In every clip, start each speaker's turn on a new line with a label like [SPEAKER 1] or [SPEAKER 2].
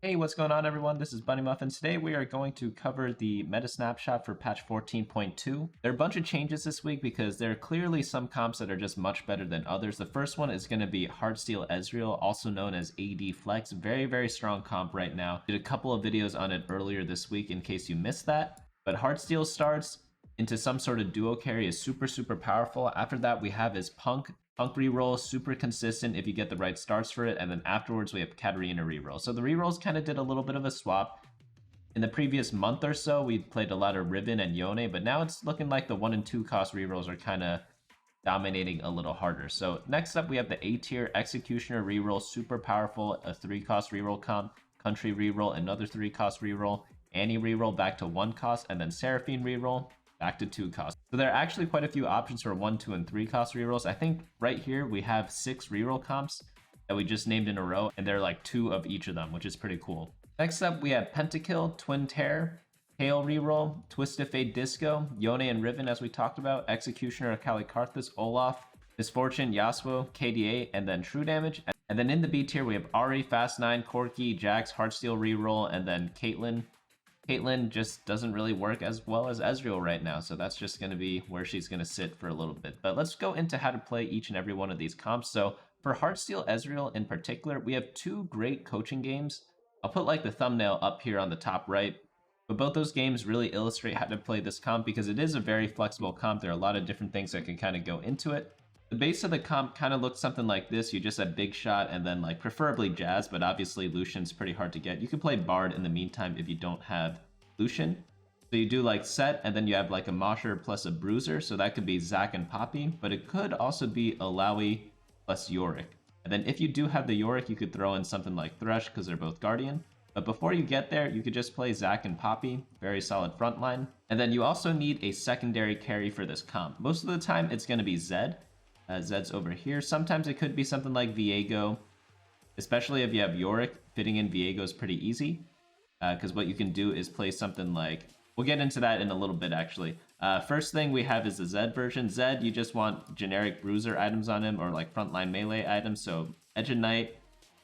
[SPEAKER 1] Hey, what's going on everyone? This is Bunny Muffin. Today we are going to cover the meta snapshot for patch 14.2. There are a bunch of changes this week because there are clearly some comps that are just much better than others. The first one is going to be Heartsteel Ezreal, also known as AD Flex. Very strong comp right now. Did a couple of videos on it earlier this week in case you missed that. But Heartsteel starts into some sort of duo carry is super powerful. After that we have his Punk Reroll, super consistent if you get the right starts for it, and then afterwards we have Katarina Reroll. So the rerolls kind of did a little bit of a swap. In the previous month or so, we played a lot of Riven and Yone, but now it's looking like the 1 and 2 cost rerolls are kind of dominating a little harder. So next up we have the A tier Executioner Reroll, super powerful, a 3 cost reroll comp, Country Reroll, another 3 cost reroll, Annie Reroll back to 1 cost, and then Seraphine Reroll back to 2 costs. So there are actually quite a few options for 1, 2, and 3 cost rerolls. I think right here we have 6 reroll comps that we just named in a row, and they're like 2 of each of them, which is pretty cool. Next up, we have Pentakill, Twin Terror, Kayle Reroll, Twisted Fate Disco, Yone and Riven, as we talked about, Executioner Akali Karthus, Olaf, Misfortune, Yasuo, KDA, and then True Damage. And then in the B tier, we have Ahri, Fast9, Corki, Jax, Heartsteel Reroll, and then Caitlyn. Caitlyn just doesn't really work as well as Ezreal right now, so that's just going to be where she's going to sit for a little bit. But let's go into how to play each and every one of these comps. So for Heartsteel Ezreal in particular, we have 2 great coaching games. I'll put like the thumbnail up here on the top right, but both those games really illustrate how to play this comp because it is a very flexible comp. There are a lot of different things that can kind of go into it. The base of the comp kind of looks something like this. You just have Big Shot and then like preferably Jazz, but obviously Lucian's pretty hard to get. You can play Bard in the meantime if you don't have Lucian. So you do like Set, and then you have like a Mosher plus a Bruiser, so that could be Zac and Poppy, but it could also be Alawi plus Yorick. And then if you do have the Yorick, you could throw in something like Thresh because they're both Guardian. But before you get there, you could just play Zac and Poppy, very solid frontline. And then you also need a secondary carry for this comp. Most of the time, it's going to be Zed. Zed's over here. Sometimes it could be something like Viego, especially if you have Yorick. Fitting in Viego is pretty easy, because what you can do is play something like... We'll get into that in a little bit, actually. First thing we have is the Zed version. Zed, you just want generic Bruiser items on him, or like frontline melee items, so Edge of Night,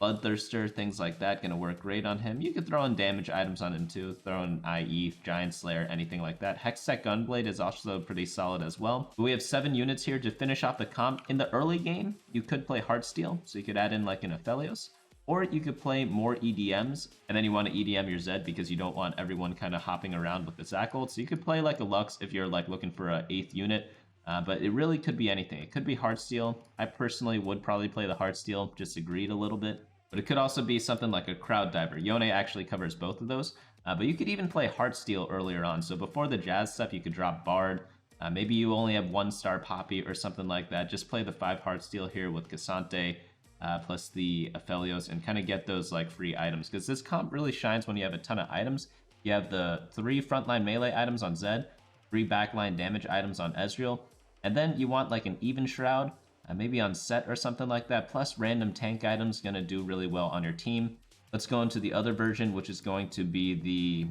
[SPEAKER 1] Bloodthirster, things like that, gonna work great on him. You could throw in damage items on him too, throw in IE, Giant Slayer, anything like that. Hextech Gunblade is also pretty solid as well. We have 7 units here to finish off the comp. In the early game, you could play Heartsteel, so you could add in like an Aphelios, or you could play more EDMs, and then you want to EDM your Zed because you don't want everyone kind of hopping around with the Zac ult. So you could play like a Lux if you're like looking for an 8th unit, but it really could be anything. It could be Heartsteel. I personally would probably play the Heartsteel, just agreed a little bit. But it could also be something like a Crowd Diver. Yone actually covers both of those, but you could even play Heartsteel earlier on. So before the Jazz stuff, you could drop Bard. Maybe you only have 1-star Poppy or something like that. Just play the 5 Heartsteel here with Cassante, plus the Aphelios, and kind of get those like free items, because this comp really shines when you have a ton of items. You have the 3 frontline melee items on Zed, 3 backline damage items on Ezreal, and then you want like an Even Shroud, maybe on Set or something like that, plus random tank items gonna do really well on your team. Let's go into the other version, which is going to be the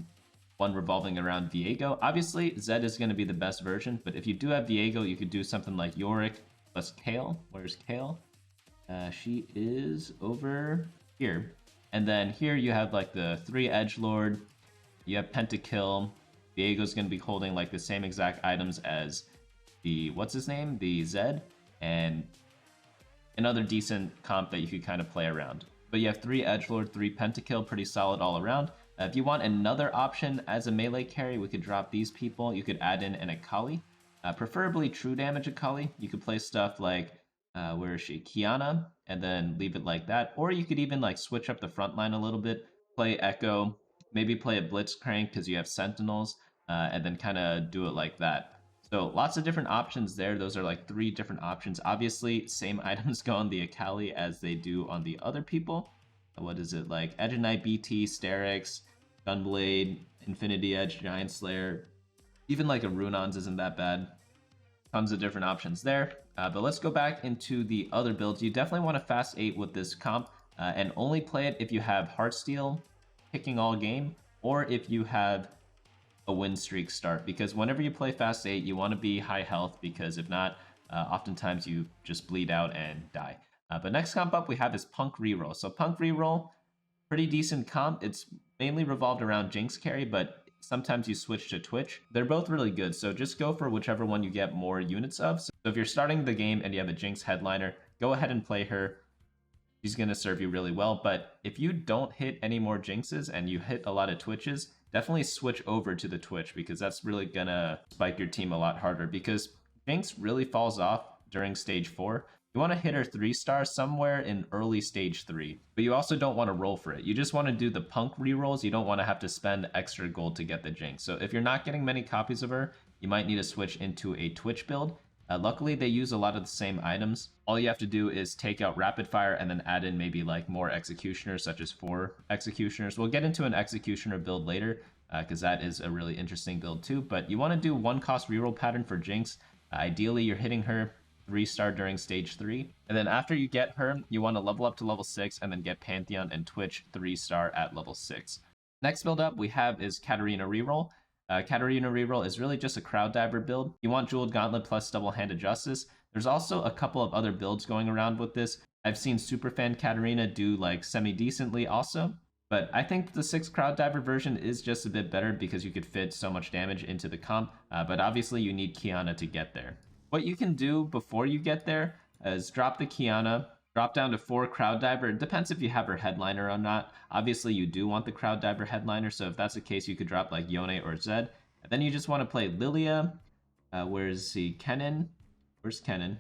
[SPEAKER 1] one revolving around Viego. Obviously, Zed is going to be the best version, but if you do have Viego, you could do something like Yorick plus Kayle. Where's Kayle? She is over here. And then here you have like the 3 Edgelord, you have Pentakill. Viego's going to be holding like the same exact items as the, what's his name? The Zed, and another decent comp that you could kind of play around. But you have 3 Edgelord, 3 Pentakill, pretty solid all around. If you want another option as a melee carry, we could drop these people. You could add in an Akali, preferably true damage Akali. You could play stuff like where is she? Kiana, and then leave it like that. Or you could even like switch up the front line a little bit, play Echo, maybe play a Blitzcrank because you have Sentinels, and then kind of do it like that. So lots of different options there. Those are like 3 different options. Obviously, same items go on the Akali as they do on the other people. What is it like? Edge of Night, BT, Sterix, Gunblade, Infinity Edge, Giant Slayer. Even like a Runons isn't that bad. Tons of different options there. But let's go back into the other builds. You definitely want to fast 8 with this comp, and only play it if you have Heartsteel picking all game, or if you have a win streak start, because whenever you play fast 8, you want to be high health, because if not, oftentimes you just bleed out and die. But next comp up we have is Punk Reroll. So Punk Reroll, Pretty decent comp. It's mainly revolved around Jinx carry, but sometimes you switch to Twitch. They're both really good, so just go for whichever one you get more units of. So if you're starting the game and you have a Jinx headliner, go ahead and play her. She's going to serve you really well, but if you don't hit any more Jinxes and you hit a lot of Twitches, definitely switch over to the Twitch, because that's really going to spike your team a lot harder, because Jinx really falls off during stage 4. You want to hit her 3-star somewhere in early stage 3, but you also don't want to roll for it. You just want to do the punk rerolls. You don't want to have to spend extra gold to get the Jinx. So if you're not getting many copies of her, you might need to switch into a Twitch build. Luckily, they use a lot of the same items. All you have to do is take out Rapidfire and then add in maybe like more Executioners, such as 4 Executioners. We'll get into an Executioner build later, because that is a really interesting build too. But you want to do 1-cost reroll pattern for Jinx. Ideally, you're hitting her 3-star during stage 3. And then after you get her, you want to level up to level 6 and then get Pantheon and Twitch 3-star at level 6. Next build up we have is Katarina Reroll. Katarina Reroll is really just a crowd diver build. You want Jeweled Gauntlet plus double-handed Justice. There's also a couple of other builds going around with this. I've seen Superfan Katarina do like semi-decently also, but I think the 6 crowd diver version is just a bit better because you could fit so much damage into the comp, but obviously you need Qiyana to get there. What you can do before you get there is drop the Qiyana, drop down to 4 Crowd Diver. It depends if you have her headliner or not. Obviously, you do want the Crowd Diver headliner, so if that's the case, you could drop like Yone or Zed. And then you just want to play Lilia. Where's the Kennen? Where's Kennen?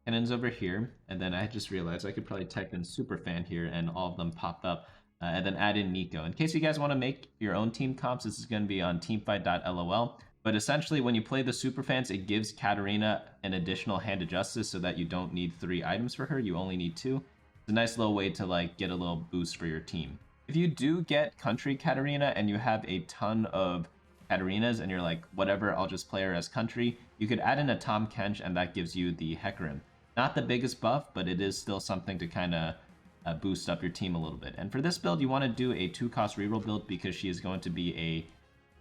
[SPEAKER 1] Kennen's over here. And then I just realized I could probably type in Superfan here and all of them pop up. And then add in Nico. In case you guys want to make your own team comps, this is going to be on teamfight.lol. But essentially, when you play the Superfans, it gives Katarina an additional Hand of Justice so that you don't need 3 items for her, you only need 2. It's a nice little way to like get a little boost for your team. If you do get Country Katarina and you have a ton of Katarinas and you're like, whatever, I'll just play her as Country, you could add in a Tahm Kench and that gives you the Hecarim. Not the biggest buff, but it is still something to kind of boost up your team a little bit. And for this build, you want to do a 2-cost reroll build because she is going to be a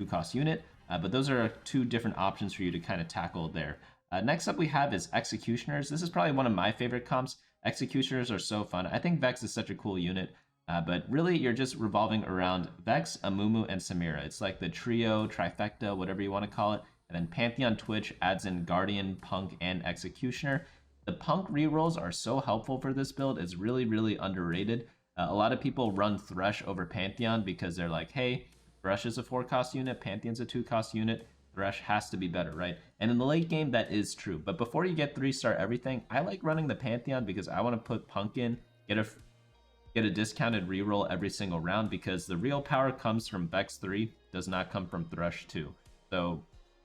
[SPEAKER 1] 2-cost unit. But those are 2 different options for you to kind of tackle there. Next up we have is Executioners. This is probably one of my favorite comps. Executioners are so fun. I think Vex is such a cool unit. But really, you're just revolving around Vex, Amumu, and Samira. It's like the trio, trifecta, whatever you want to call it. And then Pantheon Twitch adds in Guardian, Punk, and Executioner. The Punk rerolls are so helpful for this build. It's really, really underrated. A lot of people run Thresh over Pantheon because they're like, hey, Thresh is a 4-cost unit, Pantheon's a 2-cost unit, Thresh has to be better, right? And in the late game, that is true. But before you get 3-star everything, I like running the Pantheon because I want to put Punk in, get a discounted reroll every single round, because the real power comes from Vex 3, does not come from Thresh 2. So,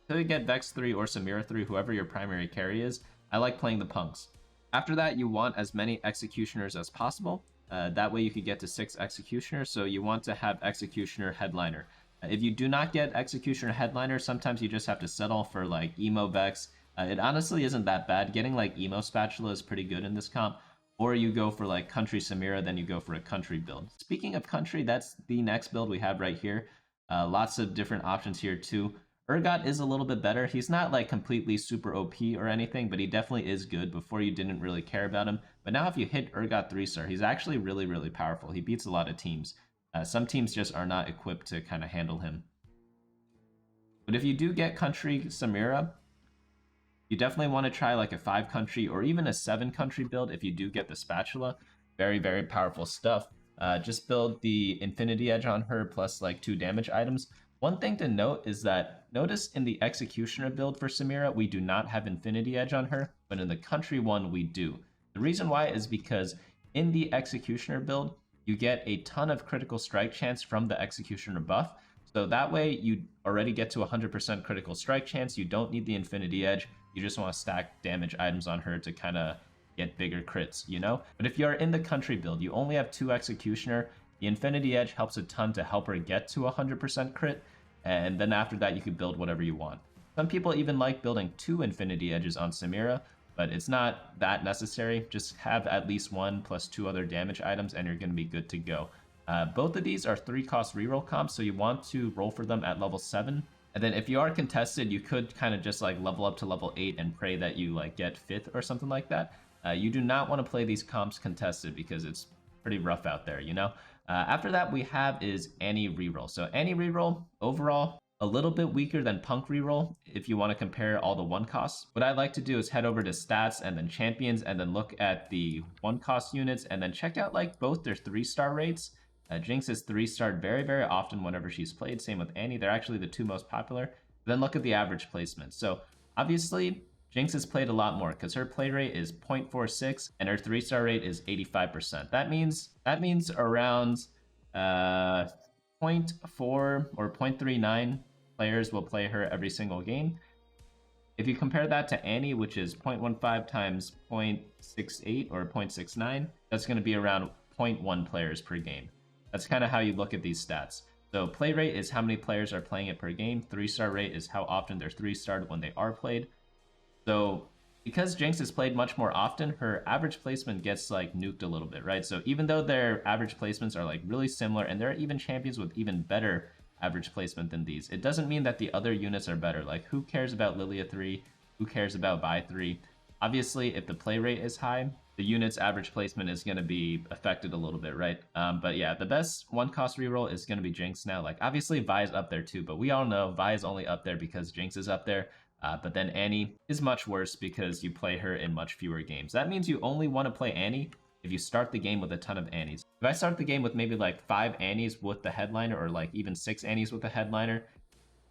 [SPEAKER 1] until you get Vex 3 or Samira 3, whoever your primary carry is, I like playing the Punks. After that, you want as many Executioners as possible. That way you could get to 6 Executioners, so you want to have Executioner Headliner. If you do not get Executioner Headliner, sometimes you just have to settle for like Emo Vex. It honestly isn't that bad. Getting like Emo Spatula is pretty good in this comp. Or you go for like Country Samira, then you go for a Country build. Speaking of Country, that's the next build we have right here. Lots of different options here too. Urgot is a little bit better. He's not like completely super OP or anything, but he definitely is good. Before you didn't really care about him. But now if you hit Urgot 3-star, he's actually really, really powerful. He beats a lot of teams. Some teams just are not equipped to kind of handle him. But if you do get Country Samira, you definitely want to try like a 5-country or even a 7-country build if you do get the Spatula. Very, very powerful stuff. Just build the Infinity Edge on her plus like 2 damage items. One thing to note is that, notice in the Executioner build for Samira, we do not have Infinity Edge on her, but in the Country one, we do. The reason why is because in the Executioner build, you get a ton of critical strike chance from the Executioner buff. So that way, you already get to 100% critical strike chance. You don't need the Infinity Edge. You just want to stack damage items on her to kind of get bigger crits, you know? But if you're in the Country build, you only have 2 Executioner. The Infinity Edge helps a ton to help her get to 100% crit. And then after that, you can build whatever you want. Some people even like building 2 Infinity Edges on Samira, but it's not that necessary. Just have at least 1 plus 2 other damage items and you're going to be good to go. Both of these are 3-cost reroll comps, so you want to roll for them at level 7. And then if you are contested, you could kind of just like level up to level 8 and pray that you like get 5th or something like that. You do not want to play these comps contested because it's pretty rough out there, you know? After that, we have is Annie Reroll. So Annie Reroll, overall, a little bit weaker than Punk Reroll if you want to compare all the one costs. What I like to do is head over to stats and then champions and then look at the one cost units and then check out like both their 3-star rates. Jinx is 3-starred very often whenever she's played. Same with Annie. They're actually the 2 most popular. Then look at the average placement. So obviously, Jinx is played a lot more because her play rate is 0.46 and her 3-star rate is 85%. That means around 0.4 or 0.39 players will play her every single game. If you compare that to Annie, which is 0.15 times 0.68 or 0.69, that's going to be around 0.1 players per game. That's kind of how you look at these stats. So play rate is how many players are playing it per game. 3-star rate is how often they're 3-starred when they are played. So because Jinx is played much more often, her average placement gets like nuked a little bit, right? So even though their average placements are like really similar, and there are even champions with even better average placement than these, it doesn't mean that the other units are better. Like, who cares about Lilia 3? Who cares about Vi 3? Obviously, if the play rate is high, the unit's average placement is going to be affected a little bit, right? But yeah, the best one-cost reroll is going to be Jinx now. Like, obviously, Vi is up there too, but we all know Vi is only up there because Jinx is up there. But then Annie is much worse because you play her in much fewer games. That means you only want to play Annie if you start the game with a ton of Annies. If I start the game with maybe like 5 Annies with the headliner, or like even 6 Annies with the headliner,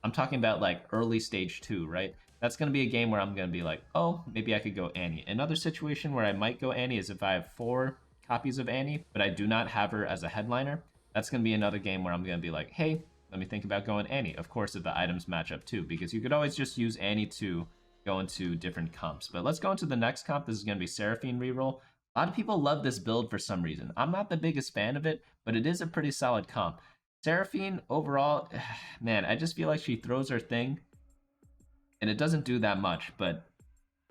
[SPEAKER 1] I'm talking about like early stage 2, right? That's going to be a game where I'm going to be like, oh, maybe I could go Annie. Another situation where I might go Annie is if I have 4 copies of Annie, but I do not have her as a headliner. That's going to be another game where I'm going to be like, hey, let me think about going Annie. Of course, if the items match up too, because you could always just use Annie to go into different comps. But let's go into the next comp. This is going to be Seraphine Reroll. A lot of people love this build for some reason. I'm not the biggest fan of it, but it is a pretty solid comp. Seraphine, overall, man, I just feel like she throws her thing, and it doesn't do that much, but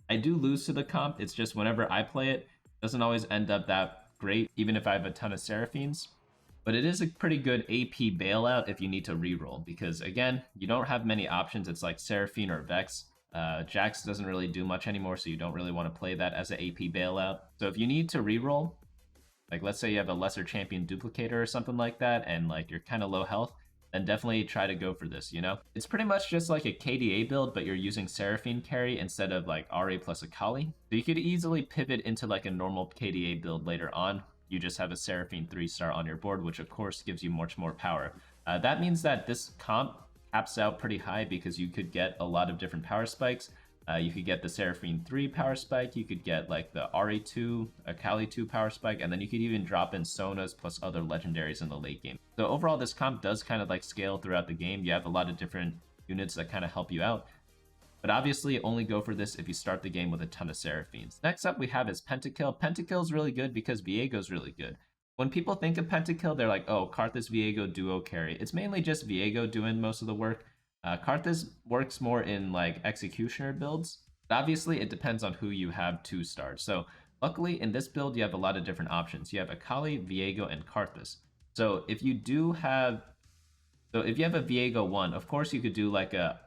[SPEAKER 1] I do lose to the comp. It's just whenever I play it, it doesn't always end up that great, even if I have a ton of Seraphines. But it is a pretty good AP bailout if you need to reroll, because again, you don't have many options. It's like Seraphine or Vex. Jax doesn't really do much anymore, so you don't really want to play that as an AP bailout. So if you need to reroll, like let's say you have a lesser champion duplicator or something like that, and like you're kind of low health, then definitely try to go for this, you know? It's pretty much just like a KDA build, but you're using Seraphine carry instead of like Ahri plus Akali. So you could easily pivot into like a normal KDA build later on. You just have a Seraphine 3-star on your board, which of course gives you much more power. That means that this comp caps out pretty high because you could get a lot of different power spikes. You could get the Seraphine 3 power spike, you could get like the Ahri 2, Akali 2 power spike, and then you could even drop in Sonas plus other legendaries in the late game. So overall, this comp does kind of like scale throughout the game. You have a lot of different units that kind of help you out. But obviously, only go for this if you start the game with a ton of Seraphines. Next up, we have is Pentakill. Pentakill is really good because Viego's really good. When people think of Pentakill, they're like, oh, Karthus Viego duo carry. It's mainly just Viego doing most of the work. Karthus works more in like executioner builds. But obviously, it depends on who you have 2-starred. So luckily, in this build, you have a lot of different options. You have Akali, Viego, and Karthus. So if you have a Viego 1, of course, you could do like a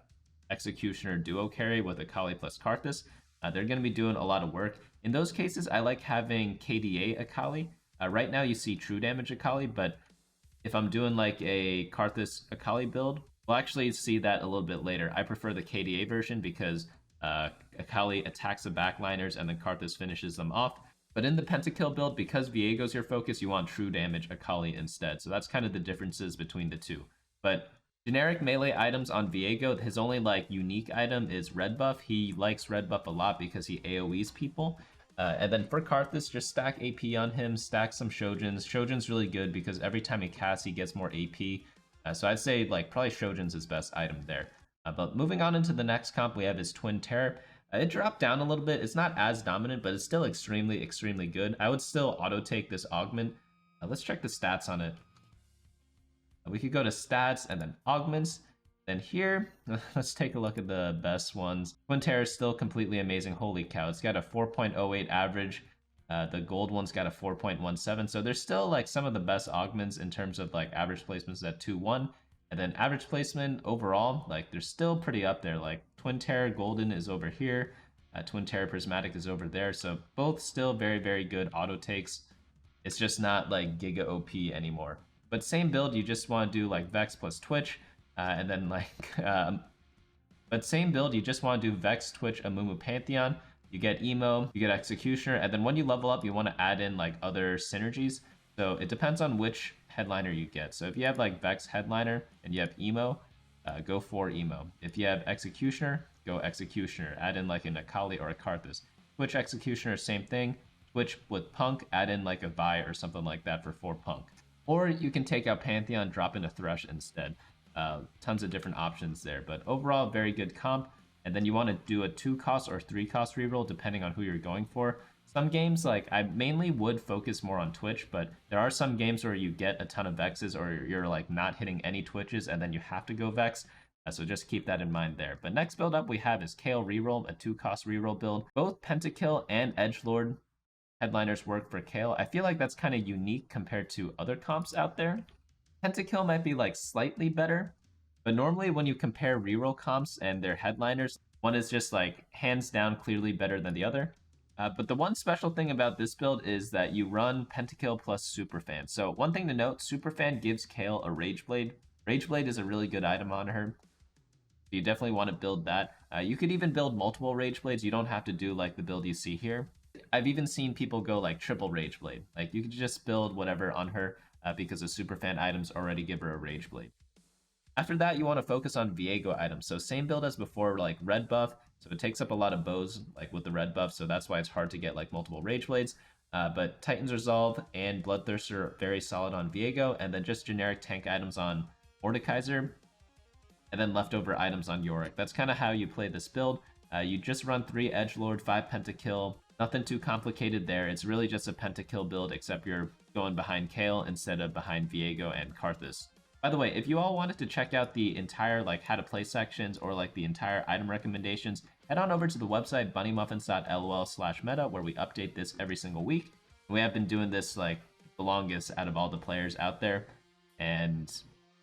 [SPEAKER 1] executioner duo carry with Akali plus Karthus. They're going to be doing a lot of work. In those cases, I like having KDA Akali. Right now you see true damage Akali, but if I'm doing like a Karthus Akali build, we'll actually see that a little bit later. I prefer the KDA version because Akali attacks the backliners and then Karthus finishes them off. But in the Pentakill build, because Viego's your focus, you want true damage Akali instead. So that's kind of the differences between the two. But generic melee items on Viego, his only like unique item is red buff. He likes red buff a lot because he AoEs people. And then for Karthus, just stack AP on him, stack some Shojins. Shojin's really good because every time he casts, he gets more AP. So I'd say like probably Shojin's his best item there. But moving on into the next comp, we have his Twin Terror. It dropped down a little bit. It's not as dominant, but it's still extremely, extremely good. I would still auto-take this augment. Let's check the stats on it. We could go to stats and then augments. Then here, let's take a look at the best ones. Twin Terror is still completely amazing. Holy cow, it's got a 4.08 average. The gold one's got a 4.17. So there's still like some of the best augments in terms of like average placements at 2-1. And then average placement overall, like they're still pretty up there. Like Twin Terror Golden is over here. Twin Terror Prismatic is over there. So both still very, very good auto takes. It's just not like Giga OP anymore. But same build, you just want to do like Vex plus Twitch, and then like, but same build, you just want to do Vex, Twitch, Amumu, Pantheon. You get Emo, you get Executioner, and then when you level up, you want to add in like other synergies. So it depends on which headliner you get. So if you have like Vex headliner and you have Emo, go for Emo. If you have Executioner, go Executioner. Add in like an Akali or a Karthus. Twitch Executioner, same thing. Twitch with Punk, add in like a Vi or something like that for 4 Punk. Or you can take out Pantheon, drop in a Thresh instead. Tons of different options there, but overall, very good comp. And then you want to do a 2-cost or 3-cost reroll depending on who you're going for. Some games, like, I mainly would focus more on Twitch, but there are some games where you get a ton of Vexes or you're like not hitting any Twitches and then you have to go Vex. So just keep that in mind there. But next build up we have is Kayle Reroll, a 2-cost reroll build. Both Pentakill and Edgelord headliners work for Kayle. I feel like that's kind of unique compared to other comps out there. Pentakill might be like slightly better, but normally when you compare reroll comps and their headliners, one is just like hands down clearly better than the other. But the one special thing about this build is that you run Pentakill plus Superfan. So one thing to note, Superfan gives Kayle a Rage Blade. Rage Blade is a really good item on her. You definitely want to build that. You could even build multiple Rage Blades. You don't have to do like the build you see here. I've even seen people go like triple Rage Blade. Like you could just build whatever on her because the Superfan items already give her a Rage Blade. After that, you want to focus on Viego items. So same build as before, like red buff. So it takes up a lot of bows, like with the red buff. So that's why it's hard to get like multiple Rage Blades. But Titan's Resolve and Bloodthirster are very solid on Viego. And then just generic tank items on Mordekaiser. And then leftover items on Yorick. That's kind of how you play this build. You just run 3 Edgelord, 5 Pentakill. Nothing too complicated there. It's really just a Pentakill build, except you're going behind Kayle instead of behind Viego and Karthus. By the way, if you all wanted to check out the entire like how to play sections or like the entire item recommendations, head on over to the website bunnymuffins.lol/meta where we update this every single week. We have been doing this like the longest out of all the players out there, and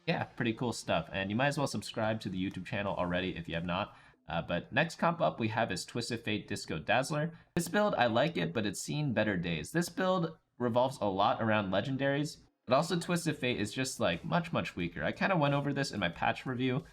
[SPEAKER 1] yeah, pretty cool stuff. And you might as well subscribe to the YouTube channel already if you have not. But next comp up we have is Twisted Fate Disco Dazzler. This build, I like it, but it's seen better days. This build revolves a lot around legendaries, but also Twisted Fate is just like much weaker. I kind of went over this in my patch review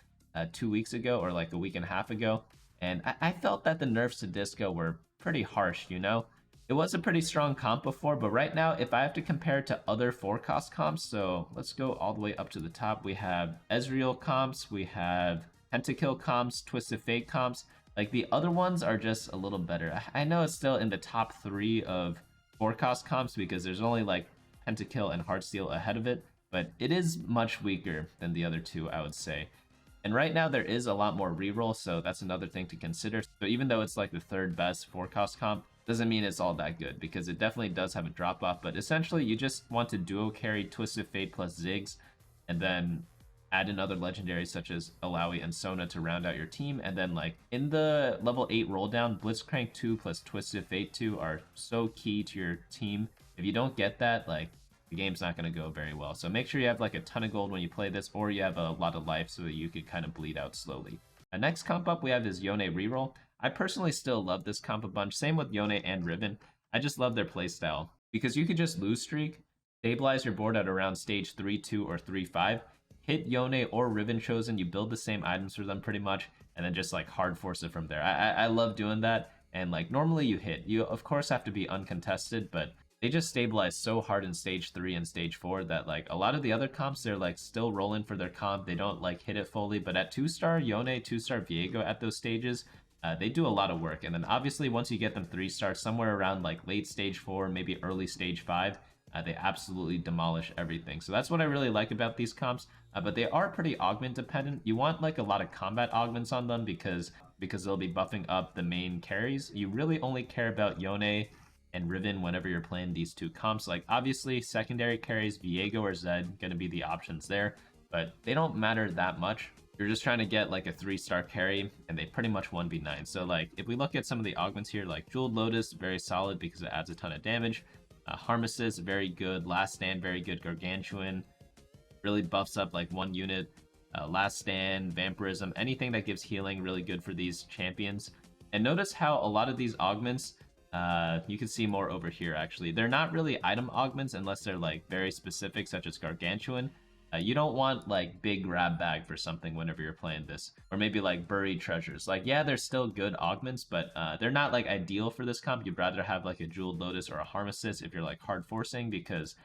[SPEAKER 1] 2 weeks ago or like a week and a half ago, and I felt that the nerfs to Disco were pretty harsh, you know? It was a pretty strong comp before, but right now, if I have to compare it to other 4-cost comps, so let's go all the way up to the top. We have Ezreal comps, we have Pentakill comps, Twisted Fate comps. Like the other ones are just a little better. I know it's still in the top 3 of 4-cost comps because there's only like Pentakill and Heartsteel ahead of it, but it is much weaker than the other 2, I would say. And right now there is a lot more reroll, so that's another thing to consider. So even though it's like the 3rd best 4-cost comp, doesn't mean it's all that good, because it definitely does have a drop off. But essentially you just want to duo carry Twisted Fate plus Ziggs, and then add in other legendaries such as Alawi and Sona to round out your team. And then like in the level 8 roll down, Blitzcrank 2 plus Twisted Fate 2 are so key to your team. If you don't get that, like the game's not going to go very well. So make sure you have like a ton of gold when you play this, or you have a lot of life so that you could kind of bleed out slowly. Next comp up we have is Yone Reroll. I personally still love this comp a bunch. Same with Yone and Riven. I just love their playstyle because you could just lose streak, stabilize your board at around stage 3-2 or 3-5, hit Yone or Riven Chosen, you build the same items for them pretty much, and then just like hard force it from there. I love doing that, and like normally you hit. You of course have to be uncontested, but they just stabilize so hard in stage 3 and stage 4 that like a lot of the other comps, they're like still rolling for their comp. They don't like hit it fully, but at 2-star Yone, 2-star Viego at those stages, they do a lot of work. And then obviously once you get them 3-star, somewhere around like late stage 4, maybe early stage 5, they absolutely demolish everything. So that's what I really like about these comps, but they are pretty augment dependent. You want like a lot of combat augments on them because they'll be buffing up the main carries. You really only care about Yone and Riven whenever you're playing these 2 comps. Like obviously secondary carries, Viego or Zed, gonna be the options there, but they don't matter that much. You're just trying to get like a 3-star carry, and they pretty much 1v9. So like if we look at some of the augments here, like Jeweled Lotus, very solid because it adds a ton of damage. Harmesis, very good. Last Stand, very good. Gargantuan really buffs up like 1 unit. Last Stand, Vampirism, anything that gives healing, really good for these champions. And notice how a lot of these augments, You can see more over here, actually. They're not really item augments unless they're like very specific, such as Gargantuan. You don't want like big grab bag for something whenever you're playing this, or maybe like buried treasures. Like, yeah, they're still good augments, but they're not like ideal for this comp. You'd rather have like a Jeweled Lotus or a Harm Assist if you're like hard forcing, because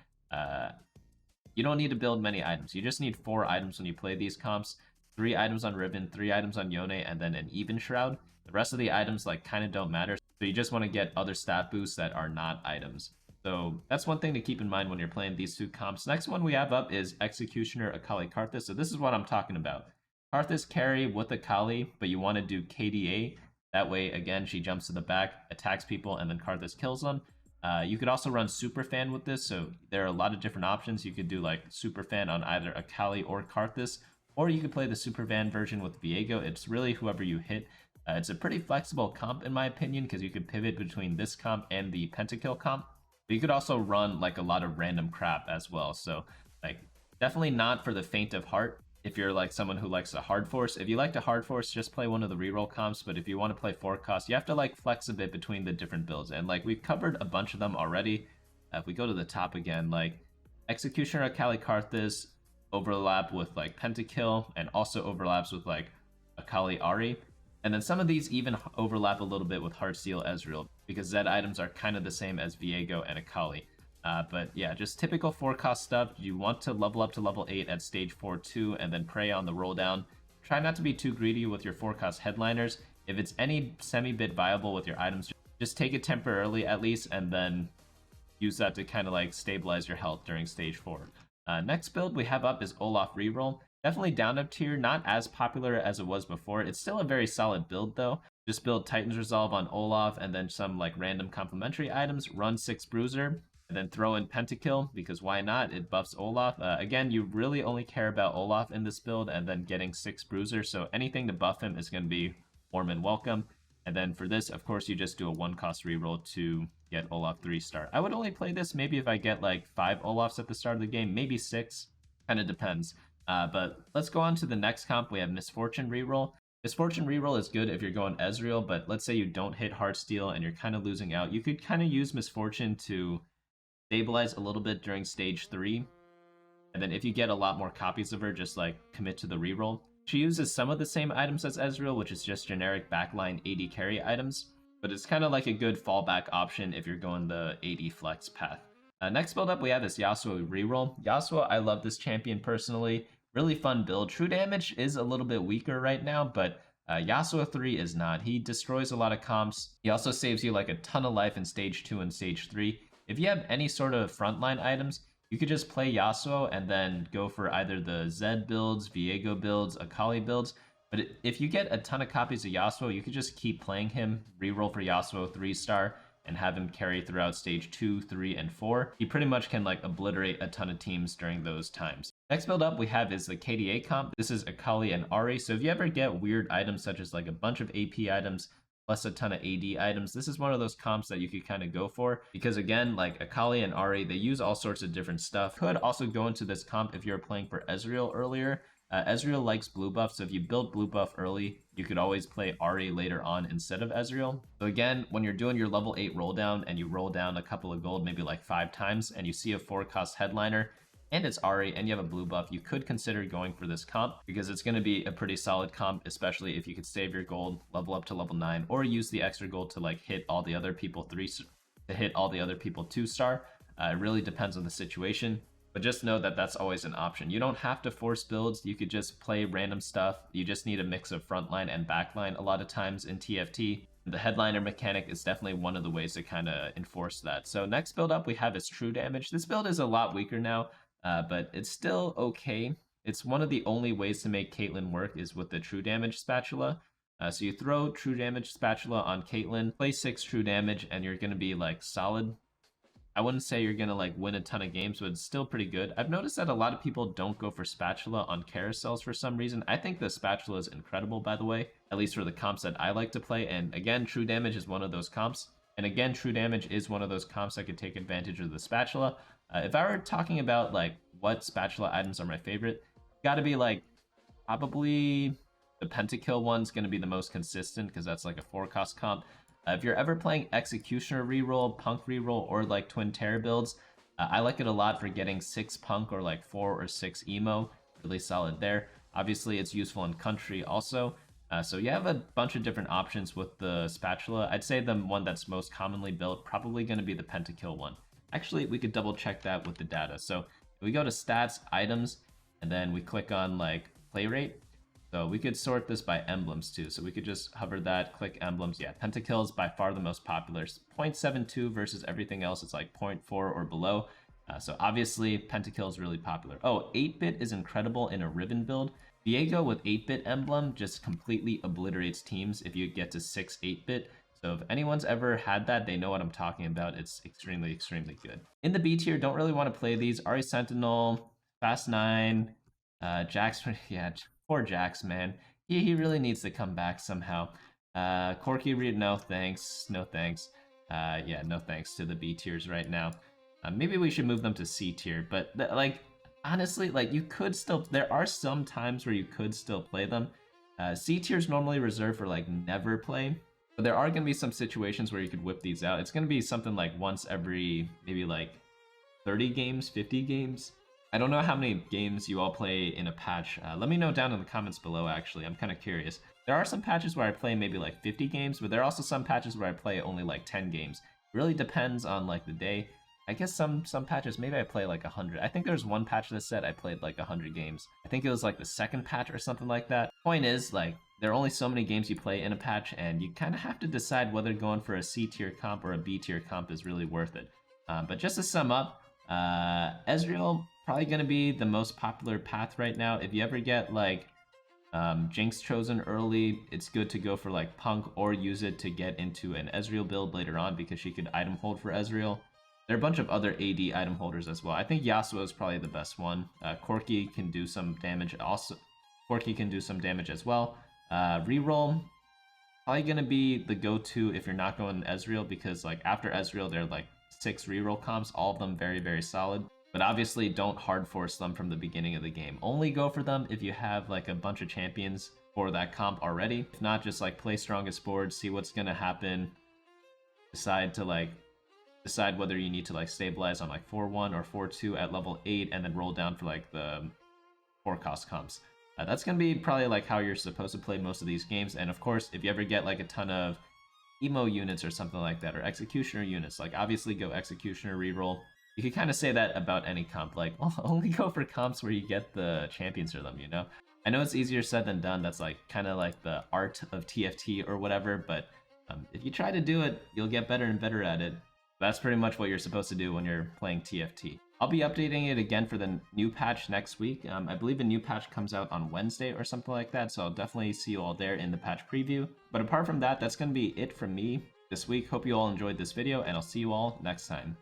[SPEAKER 1] you don't need to build many items. You just need 4 items when you play these comps. 3 items on Riven, 3 items on Yone, and then an Even Shroud. The rest of the items like kind of don't matter. So you just want to get other stat boosts that are not items. So that's one thing to keep in mind when you're playing these 2 comps. Next one we have up is Executioner Akali Karthus. So this is what I'm talking about. Karthus carry with Akali, but you want to do KDA. That way, again, she jumps to the back, attacks people, and then Karthus kills them. You could also run Superfan with this, so there are a lot of different options. You could do like Superfan on either Akali or Karthus, or you could play the Superfan version with Viego. It's really whoever you hit. It's a pretty flexible comp in my opinion, because you could pivot between this comp and the Pentakill comp. But you could also run like a lot of random crap as well. So like definitely not for the faint of heart. If you're like someone who likes a hard force, if you like to hard force, just play one of the reroll comps. But if you want to play forecast, you have to like flex a bit between the different builds. And like we've covered a bunch of them already. If we go to the top again, like Executioner Akali Karthus overlap with like Pentakill, and also overlaps with like Akali Ahri. And then some of these even overlap a little bit with Heartsteel Ezreal, because Z items are kind of the same as Viego and Akali. But yeah, just typical forecast stuff. You want to level up to level 8 at stage 4-2 and then pray on the roll down. Try not to be too greedy with your forecast headliners. If it's any semi-bit viable with your items, just take it temporarily at least, and then use that to kind of like stabilize your health during stage 4. Next build we have up is Olaf Reroll. Definitely down up tier, not as popular as it was before. It's still a very solid build though. Just build Titan's Resolve on Olaf and then some like random complementary items, run 6 Bruiser, and then throw in Pentakill, because why not? It buffs Olaf. Again, you really only care about Olaf in this build, and then getting 6 Bruiser, so anything to buff him is going to be warm and welcome. And then for this, of course, you just do a 1-cost reroll to get Olaf 3-star. I would only play this maybe if I get like 5 Olafs at the start of the game, maybe 6, kind of depends. But let's go on to the next comp. We have Misfortune Reroll. Misfortune Reroll is good if you're going Ezreal, but let's say you don't hit Heartsteel and you're kind of losing out. You could kind of use Misfortune to stabilize a little bit during stage 3. And then if you get a lot more copies of her, just like commit to the reroll. She uses some of the same items as Ezreal, which is just generic backline AD carry items. But it's kind of like a good fallback option if you're going the AD flex path. Next build up we have is Yasuo Reroll. Yasuo, I love this champion personally. Really fun build. True damage is a little bit weaker right now, but Yasuo 3 is not. He destroys a lot of comps. He also saves you like a ton of life in stage 2 and stage 3. If you have any sort of frontline items, you could just play Yasuo and then go for either the Zed builds, Viego builds, Akali builds. But if you get a ton of copies of Yasuo, you could just keep playing him, reroll for Yasuo 3-star, and have him carry throughout stage 2, 3, and 4. He pretty much can like obliterate a ton of teams during those times. Next build up we have is the KDA comp. This is Akali and Ahri. So if you ever get weird items such as like a bunch of AP items plus a ton of AD items, this is one of those comps that you could kind of go for, because again, like Akali and Ahri, they use all sorts of different stuff. Could also go into this comp if you're playing for Ezreal earlier. Ezreal likes blue buff, so if you build blue buff early, you could always play Ahri later on instead of Ezreal. So again, when you're doing your level 8 roll down and you roll down a couple of gold, maybe like 5 times, and you see a 4-cost headliner, and it's Ahri, and you have a blue buff, you could consider going for this comp, because it's going to be a pretty solid comp, especially if you could save your gold, level up to level 9, or use the extra gold to like hit all the other people 2-star. It really depends on the situation. But just know that that's always an option. You don't have to force builds. You could just play random stuff. You just need a mix of frontline and backline a lot of times in TFT. The headliner mechanic is definitely one of the ways to kind of enforce that. So next build up we have is True Damage. This build is a lot weaker now, but it's still okay. It's one of the only ways to make Caitlyn work is with the True Damage spatula. So you throw True Damage spatula on Caitlyn, play 6 True Damage, and you're going to be like solid. I wouldn't say you're gonna like win a ton of games, but it's still pretty good. I've noticed that a lot of people don't go for spatula on carousels for some reason. I think the spatula is incredible, by the way, at least for the comps that I like to play. And again, True Damage is one of those comps. And again, True Damage is one of those comps that could take advantage of the spatula. If I were talking about like what spatula items are my favorite, gotta be like probably the Pentakill one's gonna be the most consistent because that's like a 4-cost comp. If you're ever playing Executioner Reroll, Punk Reroll, or like Twin Terror builds, I like it a lot for getting 6 Punk or like 4 or 6 Emo. Really solid there. Obviously, it's useful in Country also. So you have a bunch of different options with the spatula. I'd say the one that's most commonly built, probably going to be the Pentakill one. Actually, we could double check that with the data. So we go to Stats, Items, and then we click on like Play Rate. So we could sort this by emblems too. So we could just hover that, click emblems. Yeah, Pentakill is by far the most popular. 0.72 versus everything else, it's like 0.4 or below. So obviously, Pentakill is really popular. Oh, 8-bit is incredible in a Riven build. Viego with 8-bit emblem just completely obliterates teams if you get to 6 8-bit. So if anyone's ever had that, they know what I'm talking about. It's extremely, extremely good. In the B tier, don't really want to play these. Ahri Sentinel, Fast 9, Jax, yeah, poor Jax, man. He really needs to come back somehow. Corki, no thanks, no thanks. Yeah, no thanks to the B tiers right now. Maybe we should move them to C tier, but like, honestly, like you could still, there are some times where you could still play them. C tier is normally reserved for like never play, but there are going to be some situations where you could whip these out. It's going to be something like once every maybe like 30 games, 50 games. I don't know how many games you all play in a patch. Let me know down in the comments below, actually. I'm kind of curious. There are some patches where I play maybe like 50 games, but there are also some patches where I play only like 10 games. It really depends on like the day. I guess some patches, maybe I play like 100. I think there's one patch that said I played like 100 games. I think it was like the second patch or something like that. Point is, like, there are only so many games you play in a patch, and you kind of have to decide whether going for a C tier comp or a B tier comp is really worth it. But just to sum up, Ezreal probably going to be the most popular path right now. If you ever get like Jinx chosen early, it's good to go for like Punk or use it to get into an Ezreal build later on because she could item hold for Ezreal. There are a bunch of other AD item holders as well. I think Yasuo is probably the best one. Corki can do some damage also. Corki can do some damage as well. Reroll, probably going to be the go-to if you're not going Ezreal because like after Ezreal, there are like 6 reroll comps, all of them very, very solid. But obviously don't hard force them from the beginning of the game. Only go for them if you have like a bunch of champions for that comp already. If not, just like play strongest board, see what's going to happen. Decide whether you need to like stabilize on like 4-1 or 4-2 at level 8 and then roll down for like the 4 cost comps. That's going to be probably like how you're supposed to play most of these games. And of course, if you ever get like a ton of emo units or something like that, or executioner units, like obviously go executioner reroll. You could kind of say that about any comp, like, well, only go for comps where you get the champions for them, you know? I know it's easier said than done. That's like kind of like the art of TFT or whatever, but if you try to do it, you'll get better and better at it. That's pretty much what you're supposed to do when you're playing TFT. I'll be updating it again for the new patch next week. I believe a new patch comes out on Wednesday or something like that, so I'll definitely see you all there in the patch preview. But apart from that, that's going to be it from me this week. Hope you all enjoyed this video, and I'll see you all next time.